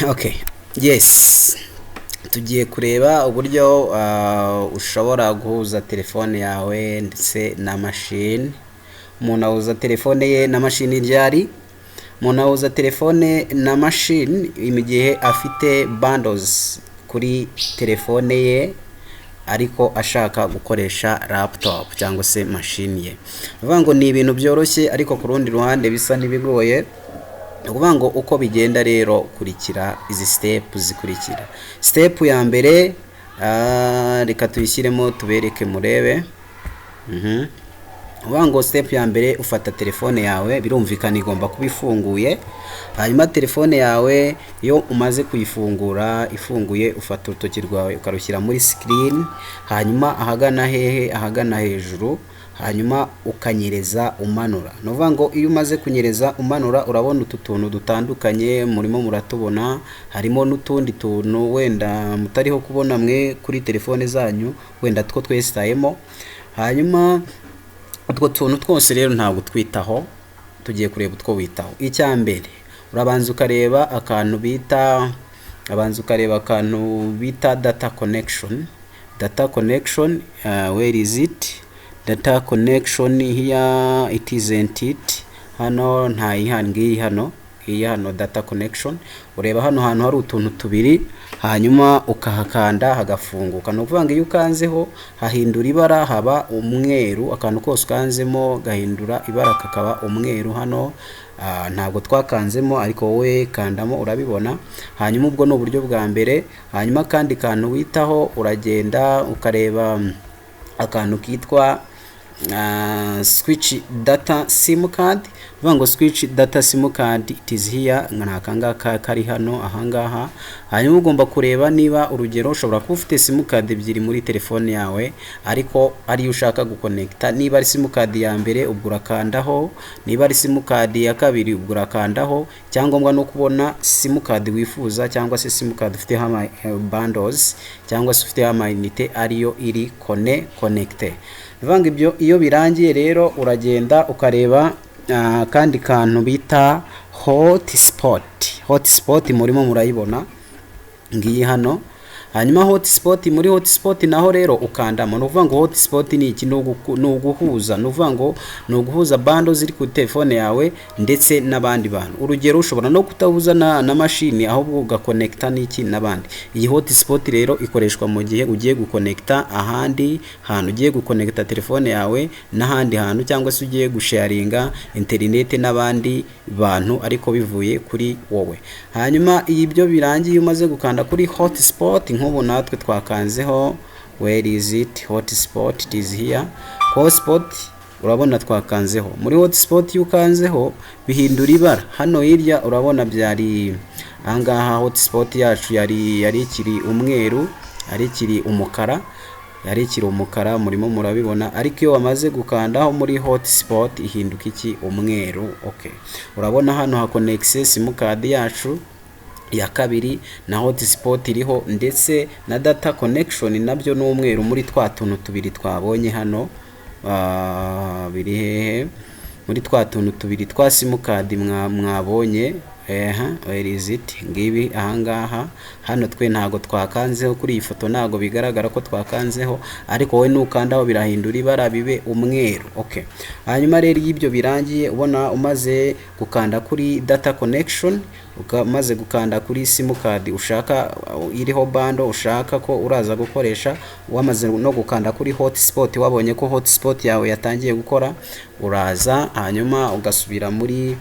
Okay, yes, tugiye kureba uburyo ushobora guhuza telefone yawe ndetse na mashini. Umuntu ahuza telefone ye na mashini ryari? Umuntu ahuza telefone na mashini mu gihe afite bundles kuri telefone ye ariko ashaka gukoresha laptop cyangwa se mashini ye. Bivuga ngo ni ibintu byoroshye ariko ku rundi ruhande bisa n'ibigoye. Ukuvuga ngo uko bigenda rero kurikira izi step zikurikira. Step ya mbere reka tuyishyiremo tubereke murebe. Ukuvuga ngo step ya mbere ufata telefone yawe, birumvikana igomba kuba ifunguye. Hanyuma telefone yawe iyo umaze kuyifungura ifunguye, ufata urutoki rwawe ukarushyira muri screen, hanyuma ahagana hehe, ahagana hejuru, hanyuma ukanyereza umanura. Nuvuga ngo iyo umaze kunyereza umanura urabona utu tuntu dutandukanye murimo muratubona, harimo n'utundi tuntu wenda mutariho kubona mwe kuri telefone zanyu, wenda two twesitayemo. Hanyuma utwo tuntu twose rero ntabwo twitaho, tugiye kureba utwo witaho. Icya mbere urabanza ukareba akantu bita data connection. Data connection, where is it? Data connection here, it isn't it. Hano nta ihangi hano, iyi hano data connection. Ureba hano hantu hari utuntu tubiri, hanyuma ukahakanda hagafunguka. No kuvuga ngo iyo ukanzeho hahindura ibara haba umweru, akantu kose ukanzemo gahindura ibara kakaba umweru. Hano ntabwo twakanzemo ariko wowe kandamo urabibona. Hanyuma ubwo ni uburyo bwa mbere. Hanyuma kandi kantu witaho uragenda ukareba akantu kitwa switch data sim card. Bivuga ngo switch data sim card, it is here, nk'akangaka kari hano ahangaha. Hanyuma ugomba kureba niba urugero ushobora kuba ufite sim card ebyiri muri telefone yawe ariko ari ushaka guconnecta. Niba ari sim card ya mbere ubwo urakandaho, niba ari sim card ya kabiri ubwo urakandaho. Cyangombwa no kubona sim card wifuza cyangwa se sim card ufite ama bundles cyangwa se ufite ama unite ariyo iri connecte. Bivuga ibyo iyo birangiye rero uragenda ukareba kandi kantu bita hotspot murimo murayibona ngiyi hano. Hanyuma muri hotspot naho rero ukandamo. Nuvuga ngo hotspot ni iki? Nuguhuza. Nuvuga ngo nuguhuza bando ziri ku telefone yawe ndetse n'abandi bantu. Urugero ushobora no kutahuza na mashini ahubwo ugaconnecta n'iki n'abandi. Iyi hotspot rero ikoreshwa mu gihe ugiye guconnecta ahandi hantu, ugiye guconnecta telefone yawe n'ahandi hantu, cyangwa se ugiye gusharinga internet n'abandi bantu ariko bivuye kuri wowe. Hanyuma ibyo birangiye umaze gukanda kuri hotspot, nk'ubu natwe twakanzeho, where is it? Hotspot, it is here. Hotspot urabona twakanzeho. Muri hotspot yukanzeho bihindura ibara. Hano hirya urabona byari ahangaha hotspot yacu yari ikiri umweru, ari ikiri umukara, murimo murabibona. Ariko iyo wamaze gukandaho muri hotspot ihinduka iki? Umweru. Okay, urabona hano hakonekise sim card yacu ya kabiri na hotspot iriho, ndetse na data connection nabyo n'umweru muri twa tuntu tubiri twabonye hano. Biri hehe? Muri twa tuntu tubiri twa sim card mwabonye. Where is it? Ngibi ahangaha. Hano twe ntago twakanzeho, kuri iyi foto ntago bigaragara ko twakanzeho, ariko wowe nukandaho birahindura ibara bibe umweru. Okay, hanyuma rero ibyo birangiye ubona umaze gukanda kuri data connection, umaze gukanda kuri sim card ushaka iriho bando ushaka ko uraza gukoresha, wamaze no gukanda kuri hotspot, wabonye ko hotspot yawe yatangiye gukora, uraza hanyuma ugasubira muri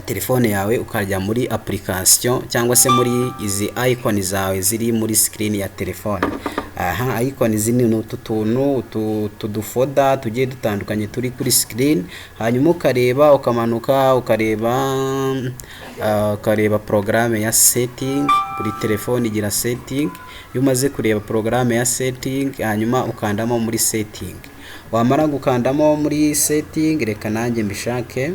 telefone yawe ukajya muri application cyangwa se muri izi icon zawe ziri muri screen ya telefone. Icon zini n'utu tuntu tudufoda tugiye dutandukanye turi kuri screen. Hanyuma ukareba ukamanuka ukareba programme ya setting. Buri telefone igira setting. Iyo umaze kureba programme ya setting hanyuma ukandamo muri setting. Wamara gukandamo muri setting, reka nanjye mbishake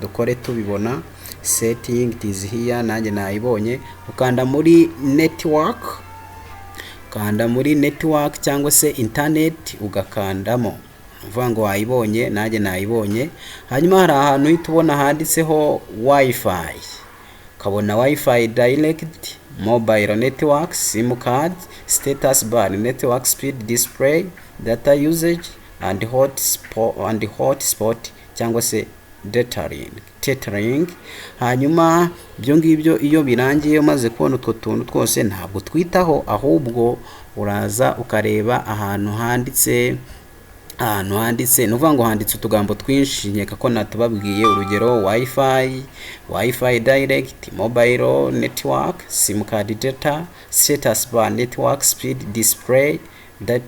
dukore tubibona. Setting, it is here, nanjye nayibonye. Ukanda muri network, cyangwa se internet ugakandamo. Uvuga ngo wayibonye, nanjye nayibonye. Hanyuma hari ahantu uhita ubona handitseho wifi. ukabona wifi direct, mobile network, sim card, status bar, network speed, display, data usage and hotspot cyangwa se tethering. Hanyuma ibyo ngibyo iyo birangiye umaze kubona utwo tuntu twose ntabwo twitaho, ahubwo uraza ukareba ahantu handitse nuvuga ngo handitse utugambo twinshi nkeka ko natubabwiye, urugero wifi direct, mobile network, sim card, data, status bar, network speed, display,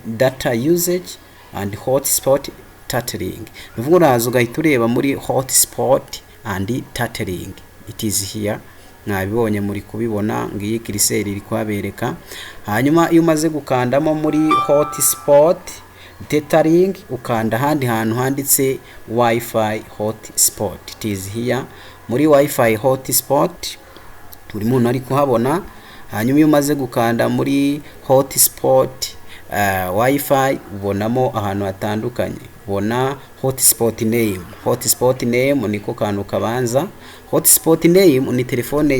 data usage and hotspot tethering. Nuvuga uraza ugahita ureba muri hotspot and tethering, it is here. Mwabibonye muri kubibona, ngiyi kiriseri iri kwabereka. Hanyuma iyo umaze gukandamo muri hotspot tethering, ukanda handi hantu handitse wifi hotspot, it is here. Muri wifi hotspot buri muntu ari kuhabona. Hanyuma iyo umaze gukanda muri hotspot wifi ubonamo ahantu hatandukanye, ubona hotspot name niko kantu kabanza. Hotspot name ni telefone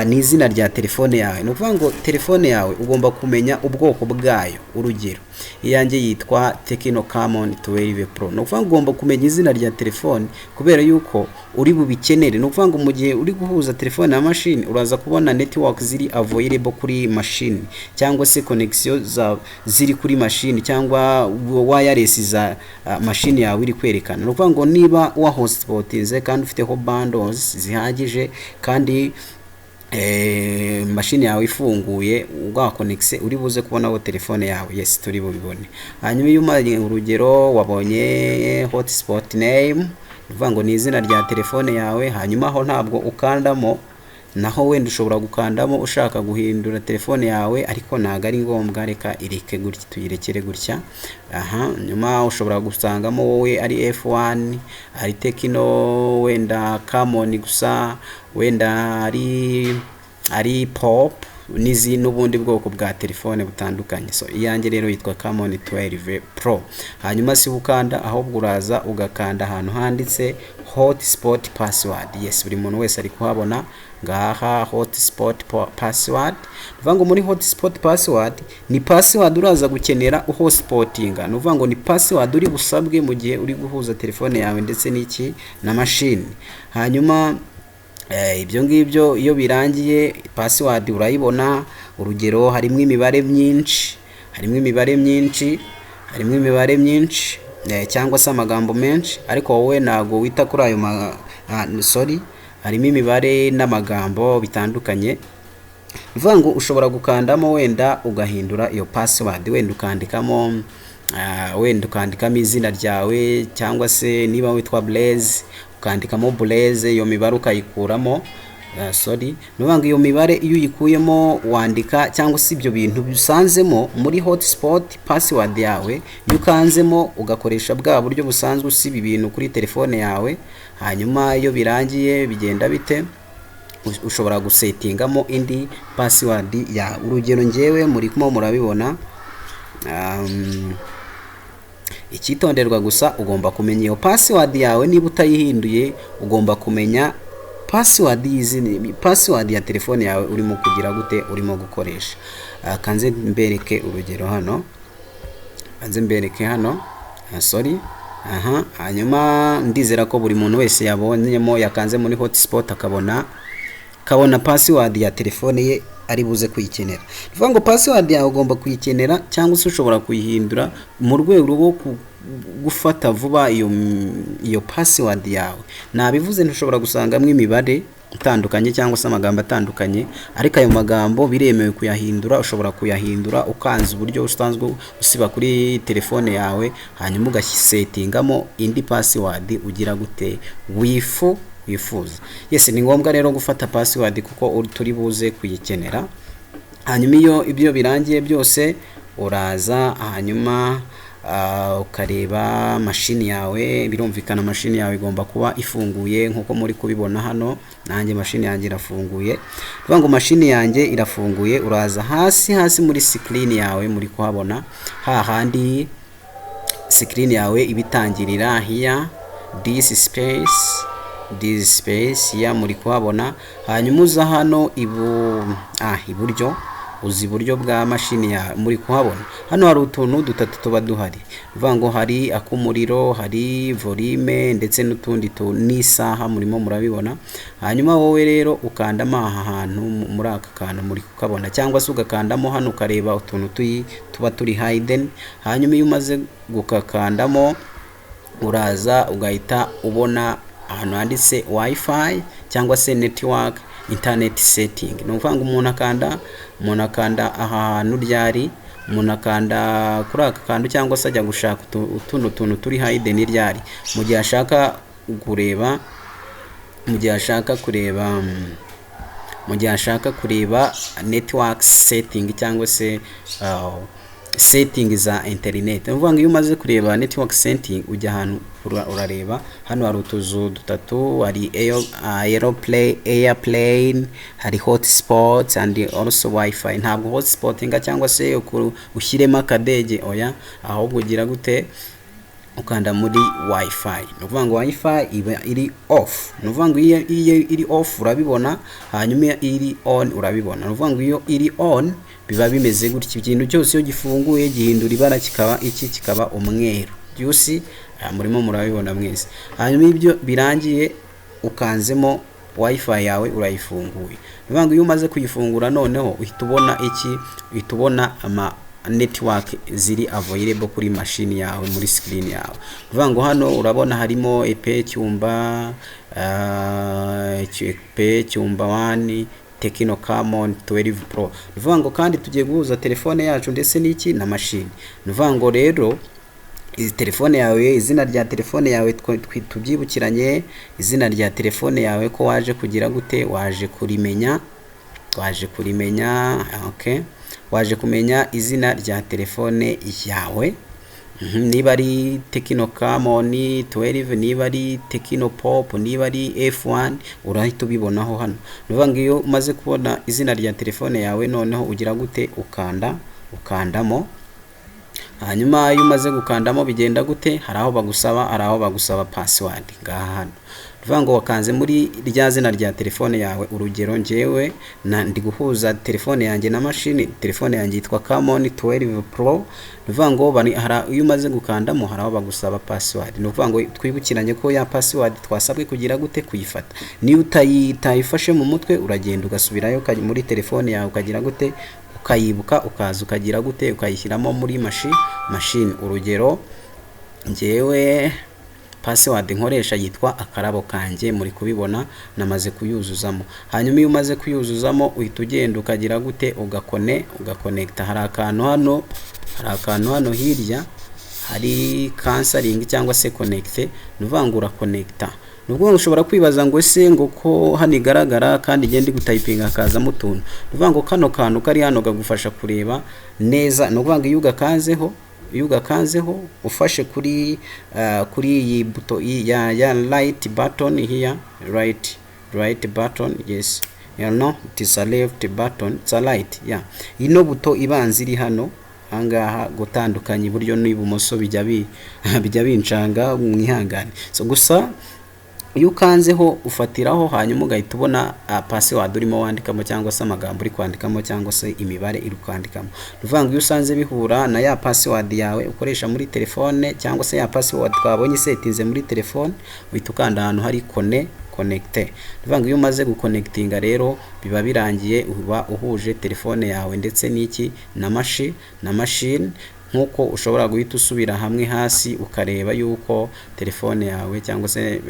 ni izina rya telefone yawe. Ni ukuvuga ngo telefone yawe ugomba kumenya ubwoko bwayo. Urugero iyanjye yitwa Tecno Camon 12 Pro. Ni ukuvuga ngo ugomba kumenya izina rya telefone kubera yuko uri bubikenere. Ni ukuvuga ngo mu gihe uri guhuza telefone na machine uraza kubona network ziri available kuri machine cyangwa se connection ziri kuri machine cyangwa wireless za machine yawe iri kwerekana. Ni ukuvuga ngo niba wa hotspotinze kandi ufiteho bundles zihagije kandi machine yawe ifunguye ugakonexe, uri buze kubonaho telefone yawe. Yes, turi bubibone. Hanyuma iyo umaze urugero wabonye hotspot name, uvuga ngo ni izina rya telefone yawe. Hanyuma aho ntabwo ukandamo, naho wenda ushobora gukandamo ushaka guhindura telefone yawe, ariko ntago ari ngombwa, reka ireke gutya, tuyirekere gutya. Nyuma ushobora gusangamo wowe ari F1, ari Tecno, wenda Camon gusa, wenda ari Pop n'ubundi bwoko bwa telefone butandukanye. So iyanjye rero yitwa Camon 12 Pro. Hanyuma si ukanda, ahubwo uraza ugakanda ahantu handitse hotspot password. Yes, buri muntu wese ari kuhabona ngaha hotspot password. Nuvuga ngo muri hotspot password ni password uraza gukenera uhotspottinga. Nuvuga ngo ni password uri busabwe mu gihe uri guhuza telefone yawe ndetse n'iki na machine. Hanyuma ibyo ngibyo iyo birangiye password urayibona. Urugero harimo imibare myinshi cyangwa se amagambo menshi, ariko wowe nago wita kuri ayo harimo imibare n'amagambo bitandukanye. Bivuga ngo ushobora gukandamo wenda ugahindura iyo password, wenda ukandikamo izina ryawe, cyangwa se niba witwa Blaze ukandikamo Blaze, iyo mibare ukayikuramo. Nuvuga ngo iyo mibare iyo uyikuyemo wandika, cyangwa se ibyo bintu bisanzemo muri hotspot password yawe, iyo ukanzemo ugakoresha bwa buryo busanzwe usiba ibintu kuri telefone yawe. Hanyuma iyo birangiye bigenda bite, ushobora gusetingamo indi password ya. Urugero ngewe muri kumwe murabibona. Ikitonderwa gusa ugomba kumenya iyo password yawe. Niba utayihinduye ugomba kumenya password ya telefone yawe urimo kugira gute, urimo gukoresha. Kanze mbereke urugero hano, hanyuma ndizera ko buri muntu wese yabonyemo yakanze muri hotspot akabona password ya telefone ye ari buze kuyikenera. Bivuga ngo password yawe ugomba kuyikenera, cyangwa se ushobora kuyihindura mu rwego rwo gufata vuba iyo password yawe. Nabivuze ntushobora gusangamo imibare itandukanye cyangwa se amagambo atandukanye, ariko ayo magambo biremewe kuyahindura. Ushobora kuyahindura ukanze uburyo usanzwe usiba kuri telefone yawe, hanyuma ugasetingamo indi password ugira gute wifuza. Yes, ni ngombwa rero gufata password kuko turi buze kuyikenera. Hanyuma iyo ibyo birangiye byose uraza hanyuma ukareba machine yawe. Birumvikana machine yawe igomba kuba ifunguye nkuko muri kubibona hano. Nanjye machine yanjye irafunguye. Bivuga ngo machine yanjye irafunguye. Uraza hasi muri screen yawe, muri kuhabona hahandi screen yawe ibitangirira here this space this space ya muri kuhabona. Hanyuma uza hano iburyo, uzi iburyo bwa mashini ya muri kuhabona. Hano hari utuntu dutatu tuba duhari, bivuga ngo hari akumuriro, hari volume ndetse n'utundi n'isaha murimo murabibona. Hanyuma wowe rero ukandamo aha hantu muri aka kantu muri kukabona, cyangwa se ugakandamo hano ukareba utuntu tuba turi hidden. Hanyuma iyo umaze gukakandamo uraza ugahita ubona ahantu handitse wifi cyangwa se network internet setting. Ni ukuvuga ngo umuntu akanda aha hantu ryari, umuntu akanda kuri aka kantu cyangwa se ajya gushaka utundi tuntu turi hidden ryari, mu gihe ashaka kureba network setting cyangwa se setting za internet. Ni ukuvuga ngo iyo umaze kureba network setting ujya ahantu urareba hano hari utuzu dutatu, hari airplane, hari hotspots and also wifi. Ntabwo hotspotinga cyangwa se ushyiremo akadege, oya, ahubwo ugira gute ukanda muri wifi. Ni ukuvuga ngo wifi iba iri off, ni ukuvuga ngo iyo iri off urabibona, hanyuma iri on urabibona. Ni ukuvuga ngo iyo iri on biba bimeze gutya, ikintu cyose iyo gifunguye gihindura ibara kikaba umweru. Byusi murimo murabibona mwese. Hanyuma ibyo birangiye ukanzemo wifi yawe urayifunguye. Bivuga ngo iyo umaze kuyifungura noneho uhita ubona ama network ziri available kuri machine yawe muri screen yawe. Bivuga ngo hano urabona harimo EP cyumba 1 Tekino Camon 12 Pro. Bivuga ngo kandi tugiye guhuza telefone yacu ndetse n'iki na machine. Bivuga ngo rero izi telefone yawe, izina rya telefone yawe tubyibukiranye, izina rya telefone yawe ko waje kugira gute, waje kurimenya, okay, waje kumenya izina rya telefone yawe. Niba ari Tekino Camon 12, niba ari Tekino Pop, niba ari F1, urahita ubibonaho hano. Bivuga ngo iyo umaze kubona izina rya telefone yawe noneho ugira gute, ukandamo. Hanyuma iyo umaze gukandamo bigenda gute, hari aho bagusaba password ngaha hano. Bivuga ngo wakanze muri rya zina rya telefone yawe. Urugero njyewe ndi guhuza telefone yanjye na machine, telefone yanjye yitwa Camon 12 Pro. Bivuga ngo iyo umaze gukandamo hari aho bagusaba password. Ni ukuvuga ngo twibukiranye ko ya password twasabwe kugira gute, kuyifata. Niyo utayifashe mu mutwe uragenda ugasubirayo muri telefone yawe ukagira gute, ukayibuka, ukaza ukagira gute, ukayishyiramo muri machine. Urugero njyewe password nkoresha yitwa akarabo kanjye, muri kubibona namaze kuyuzuzamo. Hanyuma iyo umaze kuyuzuzamo uhita ugenda ukagira gute, ugaconnecta. Hari akantu hano hirya hari cancelling cyangwa se connect. Nuvuga ngo urakonecta. Nubwo ushobora kwibaza ngo ese ngo ko hano igaragara kandi igende gutayipinga akazamo utuntu. Nuvuga ngo kano kantu kari hano gagufasha kureba neza. Nuvuga ngo iyo ugakanzeho ufashe kuri iyi buto ya right button here, right button, yes, you know it is a left button, it's a right, yeah. Ino buto ibanza iri hano angaha gutandukanya iburyo n'ibumoso bijya bincanga mwihangane. So gusa iyo ukanzeho ufatiraho, hanyuma ugahita ubona password urimo wandikamo cyangwa se amagambo uri kwandikamo cyangwa se imibare iri kwandikamo. Bivuga ngo iyo usanze bihura na ya password yawe ukoresha muri telefone cyangwa se ya password twabonye setinze muri telefone, uhita ukanda ahantu hari connecte. Bivuga ngo iyo umaze guconnectinga rero biba birangiye, uba uhuje telefone yawe ndetse n'iki na machine. Nkuko ushobora guhita usubira hamwe hasi ukareba yuko telefone yawe cyangwa se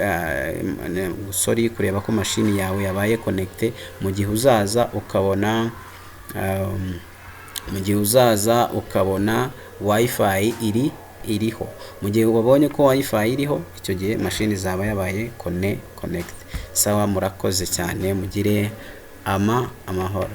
kureba ko machine yawe yabaye connecte. Mu gihe uzaza ukabona wifi iriho. Mu gihe wabonye ko wifi iriho, icyo gihe machine zaba yabaye connect. Sawa, murakoze cyane, mugire amahoro.